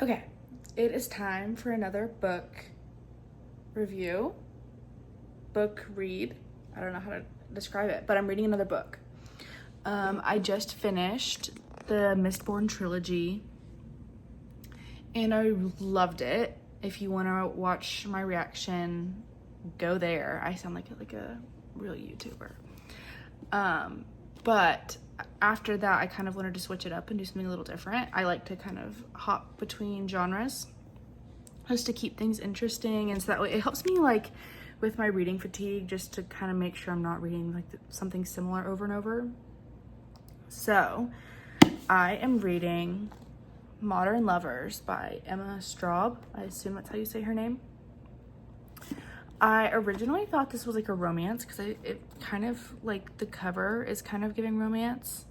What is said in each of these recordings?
Okay, it is time for another book review, book read. I don't know how to describe it, but I'm reading another book. I just finished the Mistborn trilogy and I loved it. If you want to watch my reaction, go there. I sound like a real YouTuber. But after that, I kind of wanted to switch it up and do something a little different. I like to kind of hop between genres just to keep things interesting, and so that way it helps me like with my reading fatigue, just to kind of make sure I'm not reading like something similar over and over. So I am reading Modern Lovers by Emma Straub. I assume that's how you say her name. I originally thought this was like a romance because it kind of like the cover is kind of giving romance.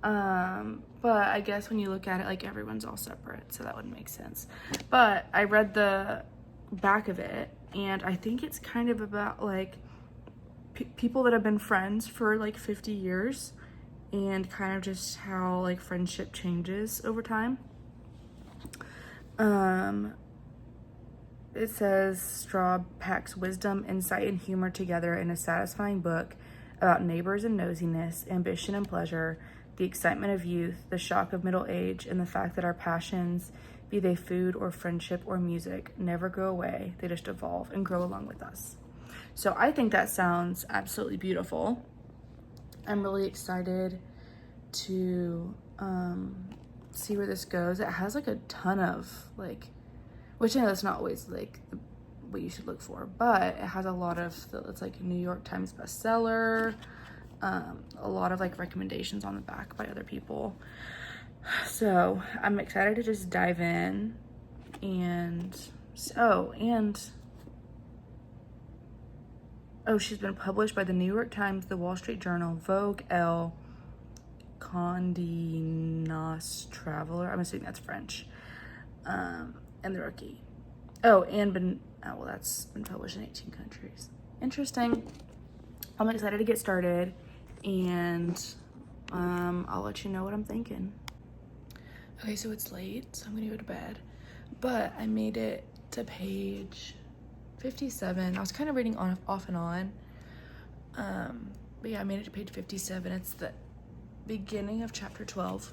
But I guess when you look at it, like everyone's all separate, so that wouldn't make sense. But I read the back of it, and I think it's kind of about like people that have been friends for like 50 years and kind of just how like friendship changes over time. It says Straub packs wisdom, insight, and humor together in a satisfying book about neighbors and nosiness, ambition and pleasure, the excitement of youth, the shock of middle age, and the fact that our passions, be they food or friendship or music, never go away. They just evolve and grow along with us. So I think that sounds absolutely beautiful. I'm really excited to see where this goes. It has like a ton of like, which I know that's not always like what you should look for, but it has a lot of, it's like a New York Times bestseller, a lot of like recommendations on the back by other people. So I'm excited to just dive in. And she's been published by the New York Times, the Wall Street Journal, Vogue, Elle, Condé Nast Traveler, I'm assuming that's French, and The Rookie. That's been published in 18 countries. Interesting. I'm excited to get started, and I'll let you know what I'm thinking. Okay, so it's late, so I'm gonna go to bed, but I made it to page 57. I was kind of reading off and on, but yeah, I made it to page 57. It's the beginning of chapter 12.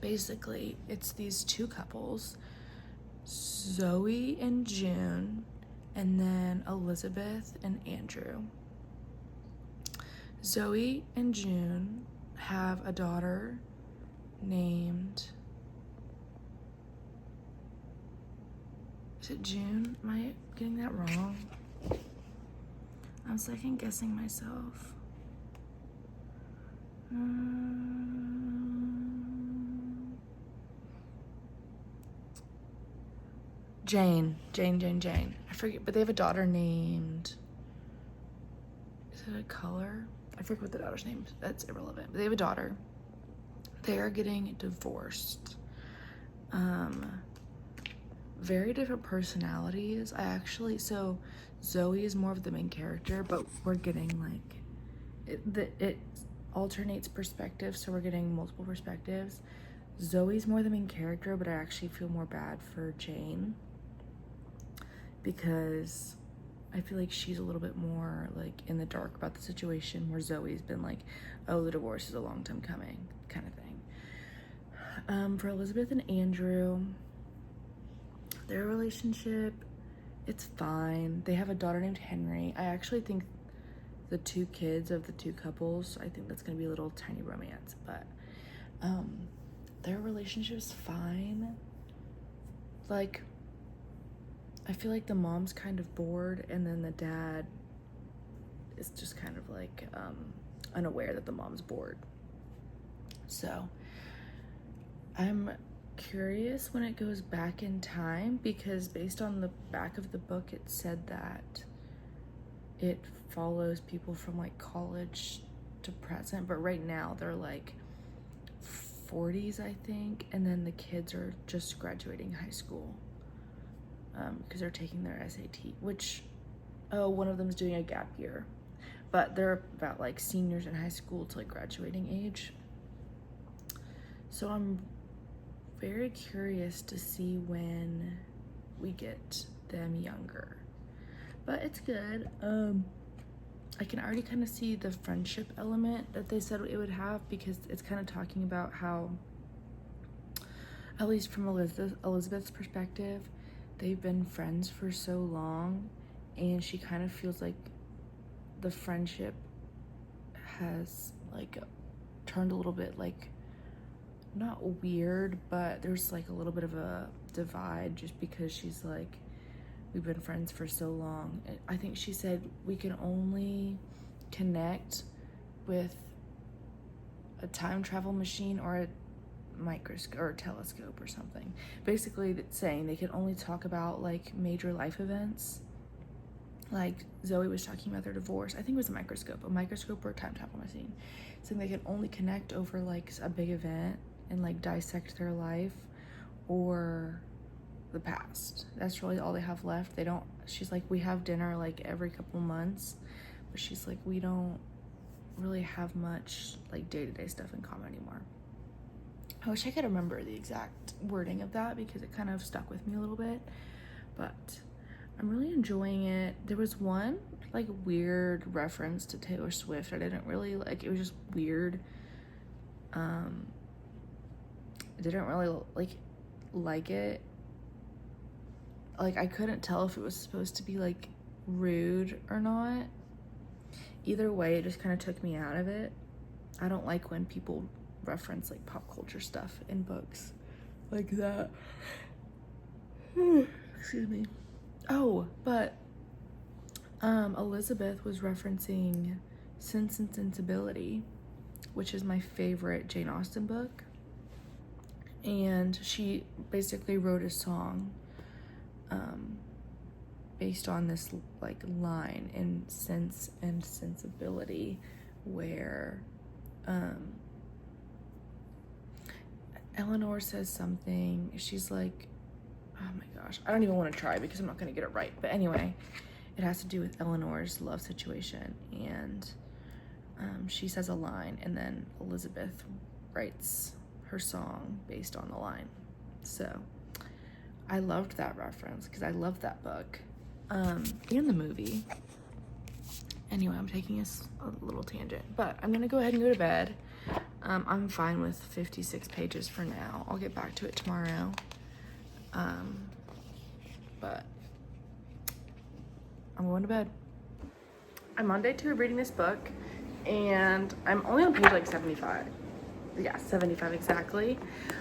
Basically, it's these two couples, Zoe and June, and then Elizabeth and Andrew. Zoe and June have a daughter named, is it June? Am I getting that wrong? I'm second guessing myself. Jane. I forget, but they have a daughter named, is it a color? I forget what the daughter's name is. That's irrelevant. But they have a daughter. They are getting divorced. Very different personalities. So Zoe is more of the main character, but we're getting like, it alternates perspectives, so we're getting multiple perspectives. Zoe's more the main character, but I actually feel more bad for Jane because I feel like she's a little bit more like in the dark about the situation, where Zoe's been like, oh, the divorce is a long time coming kind of thing. For Elizabeth and Andrew, their relationship, it's fine. They have a daughter named Henry. I actually think the two kids of the two couples, I think that's gonna be a little tiny romance, but their relationship's fine. Like, I feel like the mom's kind of bored, and then the dad is just kind of like unaware that the mom's bored. So I'm curious when it goes back in time, because based on the back of the book, it said that it follows people from like college to present, but right now they're like 40s, I think, and then the kids are just graduating high school because they're taking their SAT, which, one of them's doing a gap year, but they're about like seniors in high school to like graduating age. So I'm very curious to see when we get them younger. But it's good. I can already kind of see the friendship element that they said it would have, because it's kind of talking about how, at least from Elizabeth's perspective, they've been friends for so long, and she kind of feels like the friendship has like turned a little bit like, not weird, but there's like a little bit of a divide, just because she's like, we've been friends for so long. I think she said we can only connect with a time travel machine or a microscope or a telescope or something. Basically saying they can only talk about like major life events. Like Zoe was talking about their divorce. I think it was a microscope or a time travel machine. Saying they can only connect over like a big event and like dissect their life or the past. That's really all they have left. She's like, we have dinner like every couple months, but she's like, we don't really have much like day-to-day stuff in common anymore. I wish I could remember the exact wording of that, because it kind of stuck with me a little bit, but I'm really enjoying it. There was one like weird reference to Taylor Swift I didn't really like. It was just weird. I didn't really like it. Like, I couldn't tell if it was supposed to be like rude or not. Either way, it just kind of took me out of it. I don't like when people reference like pop culture stuff in books like that. Excuse me. Oh, but Elizabeth was referencing Sense and Sensibility, which is my favorite Jane Austen book. And she basically wrote a song based on this like line in Sense and Sensibility, where Eleanor says something. She's like, oh my gosh, I don't even want to try because I'm not going to get it right. But anyway, it has to do with Eleanor's love situation, and she says a line, and then Elizabeth writes her song based on the line. So I loved that reference because I loved that book and the movie. Anyway, I'm taking a little tangent, but I'm gonna go ahead and go to bed. I'm fine with 56 pages for now. I'll get back to it tomorrow. But I'm going to bed. I'm on day 2 of reading this book, and I'm only on page like 75. Yeah, 75 exactly.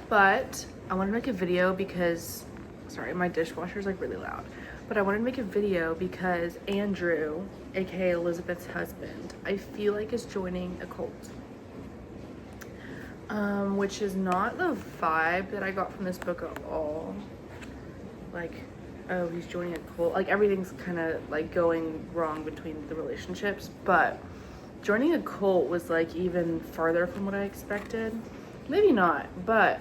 But I want to make a video because, sorry, my dishwasher is like really loud. But I wanted to make a video because Andrew, aka Elizabeth's husband, I feel like is joining a cult. Which is not the vibe that I got from this book at all. Like, oh, he's joining a cult. Like, everything's kind of like going wrong between the relationships, but joining a cult was like even farther from what I expected. Maybe not, but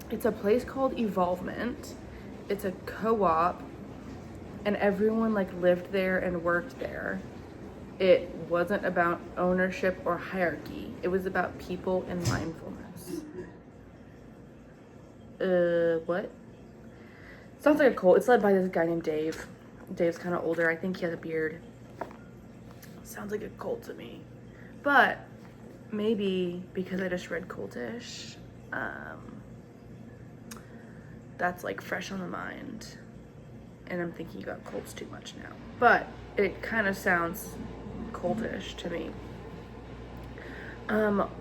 it's a place called Evolvement. It's a co-op, and everyone like lived there and worked there. It wasn't about ownership or hierarchy. It was about people and mindfulness. What? Sounds like a cult. It's led by this guy named Dave. Dave's kind of older. I think he has a beard. Sounds like a cult to me. But maybe because I just read Cultish, that's like fresh on the mind. And I'm thinking about cults too much now. But it kind of sounds cultish to me.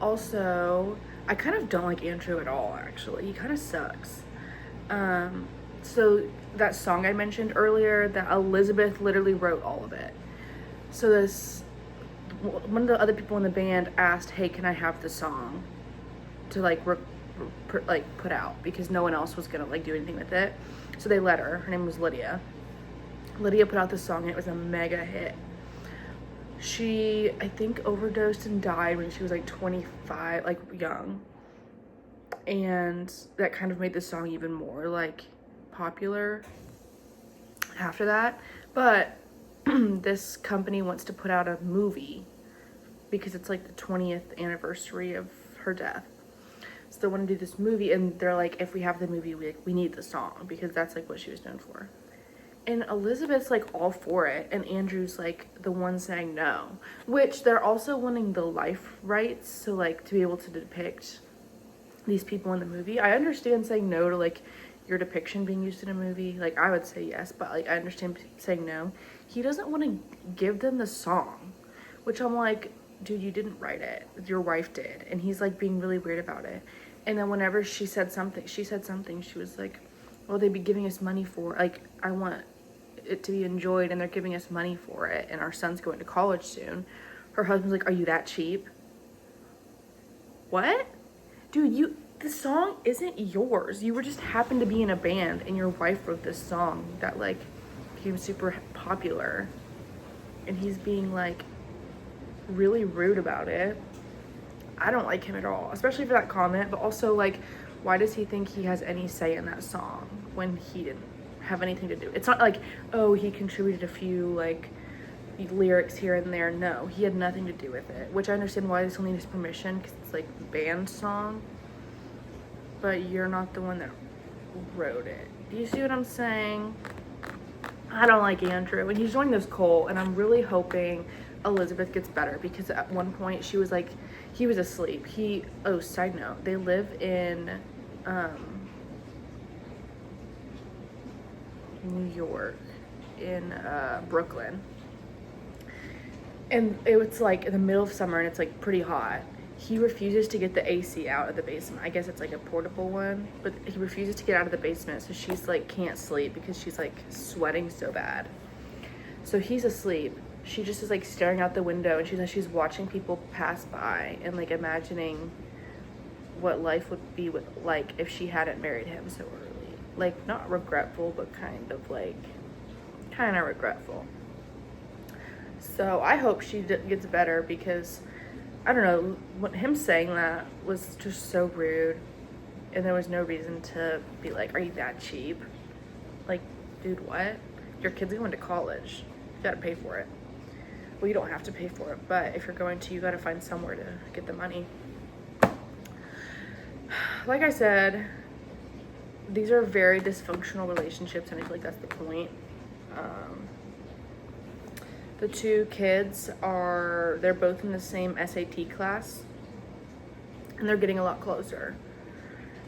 Also, I kind of don't like Andrew at all, actually. He kind of sucks. So that song I mentioned earlier, that Elizabeth literally wrote all of it. So one of the other people in the band asked, hey, can I have the song to put out, because no one else was gonna like do anything with it. So they let her. Her name was Lydia. Lydia put out the song, and it was a mega hit. She, I think, overdosed and died when she was like 25, like young. And that kind of made the song even more like popular after that. But this company wants to put out a movie because it's like the 20th anniversary of her death. So they want to do this movie, and they're like, if we have the movie, we need the song, because that's like what she was known for. And Elizabeth's like all for it, and Andrew's like the one saying no, which they're also wanting the life rights, so like to be able to depict these people in the movie. I understand saying no to like your depiction being used in a movie. Like I would say yes, but like I understand saying no. He doesn't want to give them the song, which I'm like, dude, you didn't write it, your wife did. And he's like being really weird about it. And then whenever she said something, she was like, well, they'd be giving us money for, like, I want it to be enjoyed, and they're giving us money for it, and our son's going to college soon. Her husband's like, are you that cheap? What? Dude, the song isn't yours. You were just happened to be in a band, and your wife wrote this song that like became super popular, and he's being like really rude about it. I don't like him at all, especially for that comment, but also like, why does he think he has any say in that song when he didn't have anything to do? It's not like, oh, he contributed a few like lyrics here and there. No, he had nothing to do with it, which I understand why this only needs permission, because it's like a band song, but you're not the one that wrote it. Do you see what I'm saying? I don't like Andrew, and he's joining this cult, and I'm really hoping Elizabeth gets better, because at one point she was like, he was asleep. Side note, they live in New York, in Brooklyn, and it's like in the middle of summer, and it's like pretty hot. He refuses to get the AC out of the basement. I guess it's like a portable one, but he refuses to get out of the basement, so she's like can't sleep because she's like sweating so bad. So he's asleep. She just is like staring out the window, and she's watching people pass by and like imagining what life would be like if she hadn't married him so early. Like, not regretful, but kind of regretful. So I hope she gets better, because I don't know, him saying that was just so rude, and there was no reason to be like, are you that cheap? Like, dude, what? Your kid's going to college. You gotta pay for it. Well, you don't have to pay for it, but if you're going to, you gotta find somewhere to get the money. Like I said, these are very dysfunctional relationships, and I feel like that's the point. The two kids they're both in the same SAT class, and they're getting a lot closer.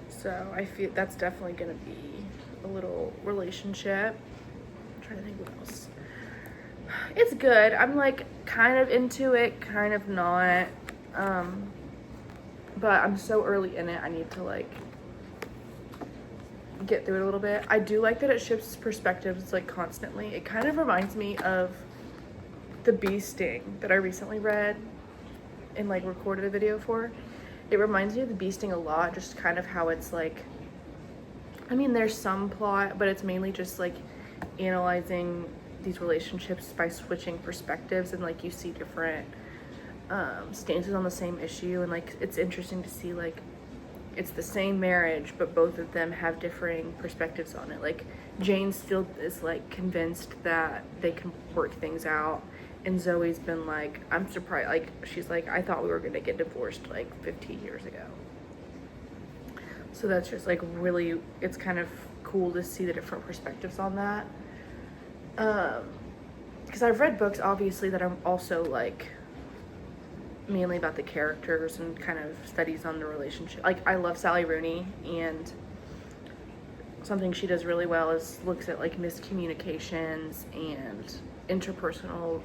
So I feel that's definitely gonna be a little relationship. I'm trying to think what else. It's good. I'm like kind of into it, kind of not. But I'm so early in it, I need to like get through it a little bit. I do like that it shifts perspectives like constantly. It kind of reminds me of The Bee Sting that I recently read and like recorded a video for. It reminds me of The Bee Sting a lot, just kind of how it's like, I mean, there's some plot, but it's mainly just like analyzing these relationships by switching perspectives, and like you see different stances on the same issue, and like it's interesting to see like it's the same marriage, but both of them have differing perspectives on it. Like Jane still is like convinced that they can work things out, and Zoe's been like, I'm surprised, like she's like, I thought we were gonna get divorced like 15 years ago. So that's just like really, it's kind of cool to see the different perspectives on that. Because I've read books obviously that are also like mainly about the characters and kind of studies on the relationship. Like I love Sally Rooney, and something she does really well is looks at like miscommunications and interpersonal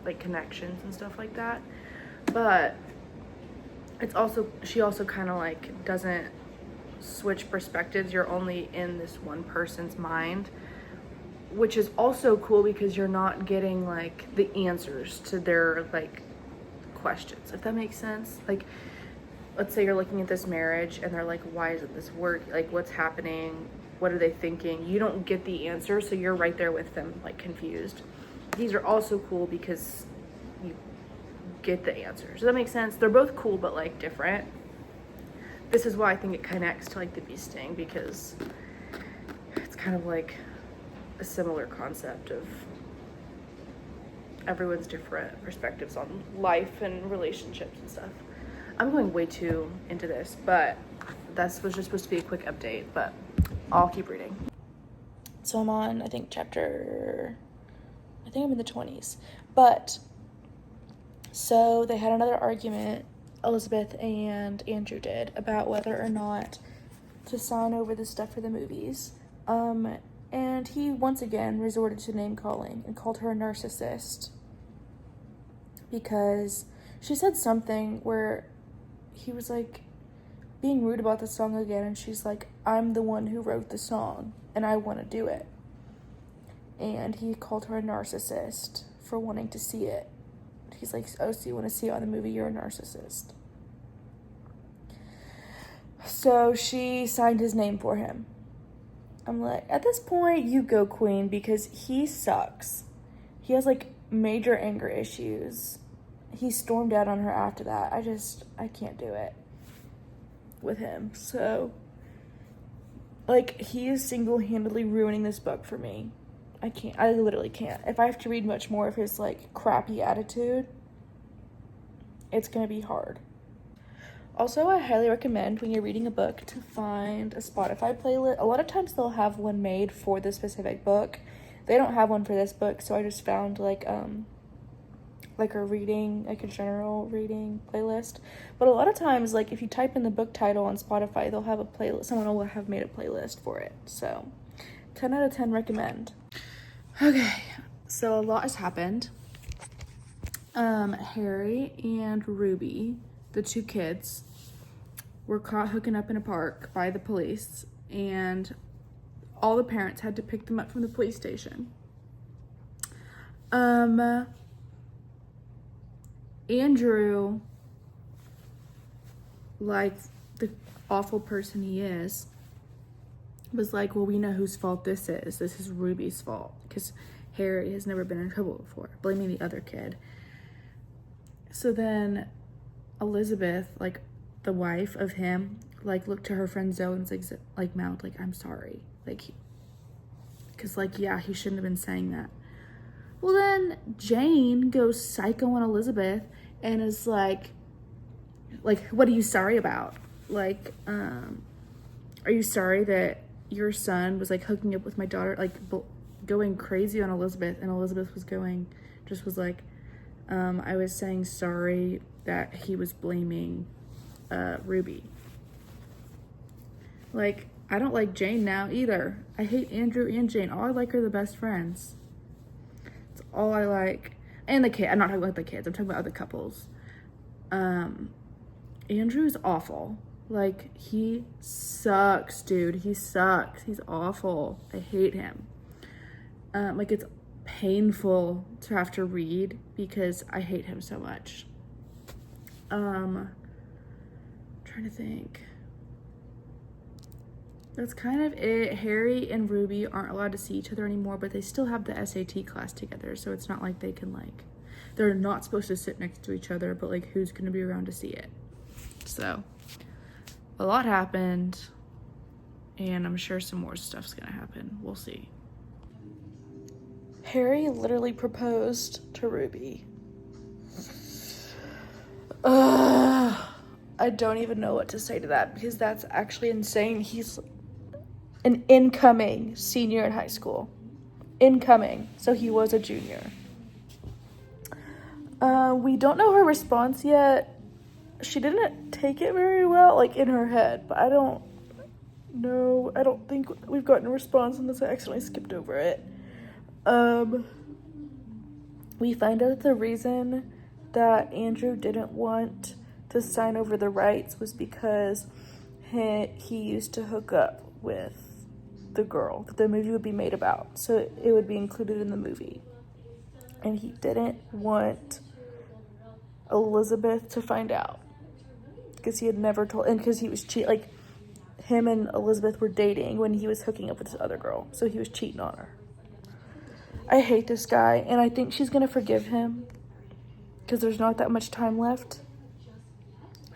like connections and stuff like that. But it's also, she also kind of like doesn't switch perspectives. You're only in this one person's mind, which is also cool because you're not getting like the answers to their like questions, if that makes sense. Like let's say you're looking at this marriage and they're like, why isn't this work, like what's happening, what are they thinking? You don't get the answer, so you're right there with them like confused. These are also cool because you get the answers. Does that make sense? They're both cool but like different. This is why I think it connects to like The Bee Sting, because it's kind of like a similar concept of everyone's different perspectives on life and relationships and stuff. I'm going way too into this, but That was just supposed to be a quick update, but I'll keep reading. So I'm on, I think I'm in the 20s. But, so they had another argument, Elizabeth and Andrew did, about whether or not to sign over the stuff for the movies. And he once again resorted to name calling and called her a narcissist because she said something where he was like being rude about the song again, and she's like, I'm the one who wrote the song and I want to do it. And he called her a narcissist for wanting to see it. He's like, oh, so you want to see it on the movie? You're a narcissist. So she signed his name for him. I'm like, at this point, you go, queen, because he sucks. He has, like, major anger issues. He stormed out on her after that. I can't do it with him. So, like, he is single-handedly ruining this book for me. I literally can't. If I have to read much more of his, like, crappy attitude, it's gonna be hard. Also, I highly recommend when you're reading a book to find a Spotify playlist. A lot of times they'll have one made for the specific book. They don't have one for this book, so I just found like a general reading playlist. But a lot of times, like if you type in the book title on Spotify, they'll have a playlist. Someone will have made a playlist for it. So, 10 out of 10 recommend. Okay, so a lot has happened. Harry and Ruby, the two kids, were caught hooking up in a park by the police, and all the parents had to pick them up from the police station. Andrew, like the awful person he is, was like, well, we know whose fault this is. This is Ruby's fault, because Harry has never been in trouble before, blaming the other kid. So then Elizabeth, like the wife of him, like looked to her friend Zoe and was like mouthed, like, I'm sorry. Like, because like, yeah, he shouldn't have been saying that. Well, then Jane goes psycho on Elizabeth and is like, what are you sorry about? Like, are you sorry that your son was like hooking up with my daughter, like going crazy on Elizabeth? And Elizabeth was like, I was saying sorry that he was blaming Ruby. Like, I don't like Jane now either. I hate Andrew and Jane. All I like are the best friends. That's all I like. And the kid. I'm not talking about the kids. I'm talking about other couples. Andrew's awful. Like, he sucks, dude. He sucks. He's awful. I hate him. Like, it's painful to have to read because I hate him so much. Trying to think. That's kind of it. Harry and Ruby aren't allowed to see each other anymore, but they still have the SAT class together, so it's not like they can, like, they're not supposed to sit next to each other, but, like, who's gonna be around to see it? So, a lot happened, and I'm sure some more stuff's gonna happen. We'll see. Harry literally proposed to Ruby. I don't even know what to say to that, because that's actually insane. He's an incoming senior in high school. Incoming. So he was a junior. We don't know her response yet. She didn't take it very well, like, in her head, but I don't know. I don't think we've gotten a response unless I accidentally skipped over it. We find out that the reason that Andrew didn't want to sign over the rights was because he used to hook up with the girl that the movie would be made about, so it would be included in the movie, and he didn't want Elizabeth to find out because he had never told, and because he was like, him and Elizabeth were dating when he was hooking up with this other girl, so he was cheating on her. I hate this guy, and I think she's gonna forgive him because there's not that much time left.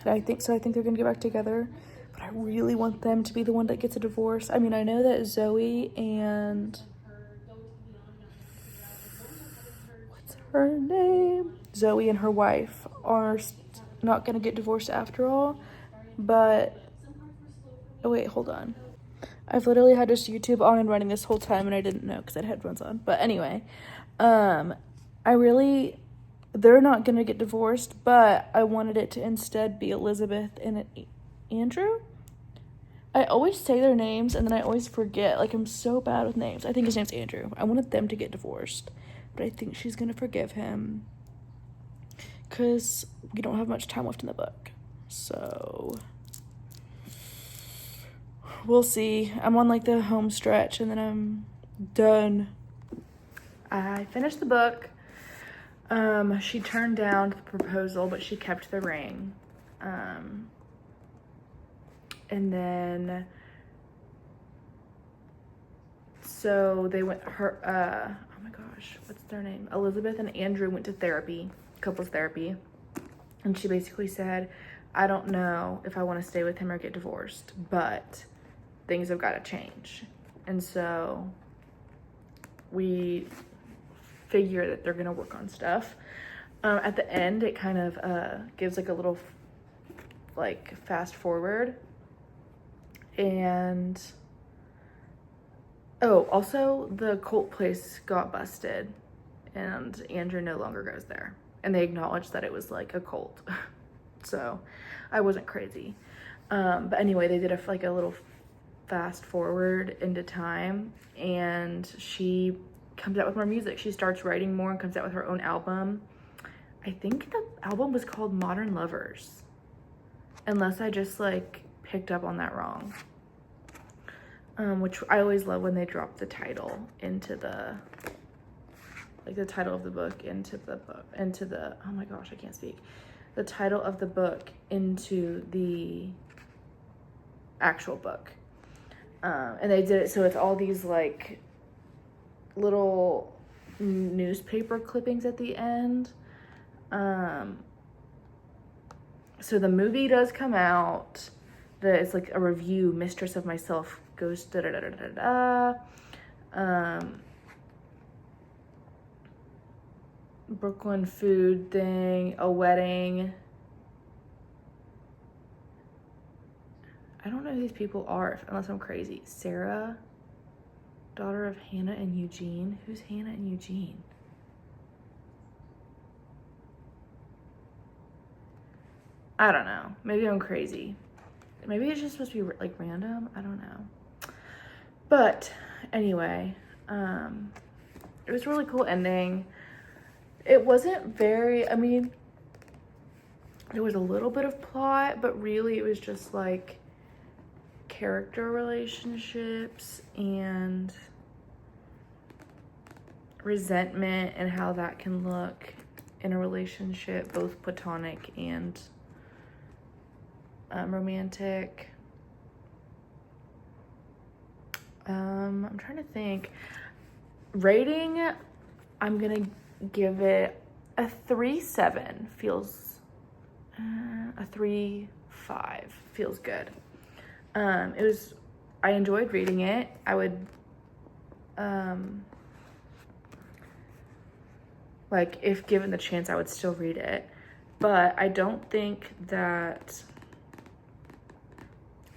And I think they're gonna get back together, but I really want them to be the one that gets a divorce. I mean, I know that Zoe and what's her name? Zoe and her wife are not gonna get divorced after all, but Oh wait, hold on. I've literally had just YouTube on and running this whole time and I didn't know because I had headphones on. But anyway, they're not gonna get divorced, but I wanted it to instead be Elizabeth and Andrew. I always say their names and then I always forget. Like, I'm so bad with names. I think his name's Andrew. I wanted them to get divorced, but I think she's gonna forgive him because we don't have much time left in the book. So we'll see. I'm on like the home stretch and then I'm done. I finished the book. She turned down the proposal, but she kept the ring. And then, so they went, oh my gosh, what's their name? Elizabeth and Andrew went to therapy, couples therapy. And she basically said, I don't know if I want to stay with him or get divorced, but things have got to change. And so we figure that they're going to work on stuff. At the end, it kind of gives like a little like fast forward. And oh, also the cult place got busted and Andrew no longer goes there. And they acknowledged that it was like a cult. So I wasn't crazy. But anyway, they did a little fast forward into time and she comes out with more music. She starts writing more and comes out with her own album. I think the album was called Modern Lovers, unless I just like picked up on that wrong. Which I always love when they drop the title into the title of the book into the, oh my gosh, I can't speak. The title of the book into the actual book. And they did it so it's all these like little newspaper clippings at the end. So the movie does come out. It's like a review. Mistress of Myself goes da da da da da da. Brooklyn food thing, a wedding. I don't know who these people are unless I'm crazy. Sarah, daughter of Hannah and Eugene. Who's Hannah and Eugene? I don't know. Maybe I'm crazy. Maybe it's just supposed to be like random. I don't know. But anyway, it was a really cool ending. It wasn't very, I mean, there was a little bit of plot, but really it was just like character relationships and resentment and how that can look in a relationship, both platonic and romantic. I'm trying to think. Rating, I'm gonna give it a 3.7. Feels a 3.5 feels good. I enjoyed reading it. I would like, if given the chance, I would still read it, but I don't think that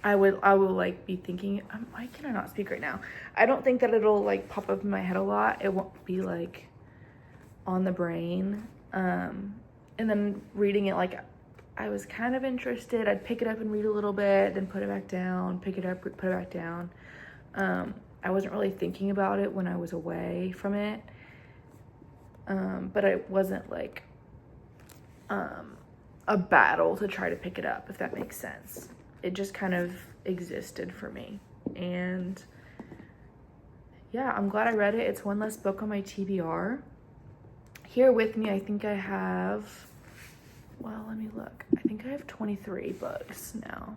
I will like be thinking, why can I not speak right now? I don't think that it'll like pop up in my head a lot. It won't be like on the brain. And then reading it, like I was kind of interested. I'd pick it up and read a little bit, then put it back down, pick it up, put it back down. I wasn't really thinking about it when I was away from it. But it wasn't like a battle to try to pick it up, if that makes sense. It just kind of existed for me. And yeah, I'm glad I read it. It's one less book on my TBR. Here with me, I think I have, well, let me look. I think I have 23 books now.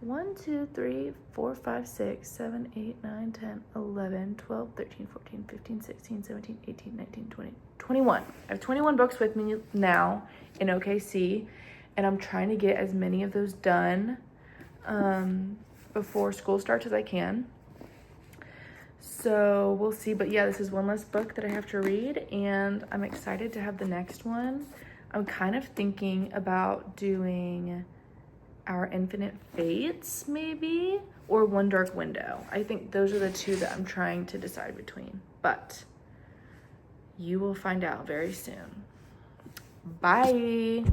1, 2, 3, 4, 5, 6, 7, 8, 9, 10, 11, 12, 13, 14, 15, 16, 17, 18, 19, 20, 21. I have 21 books with me now in OKC, and I'm trying to get as many of those done before school starts as I can. So we'll see, but yeah, this is one less book that I have to read, and I'm excited to have the next one. I'm kind of thinking about doing Our Infinite Fates, maybe, or One Dark Window. I think those are the two that I'm trying to decide between, but you will find out very soon. Bye.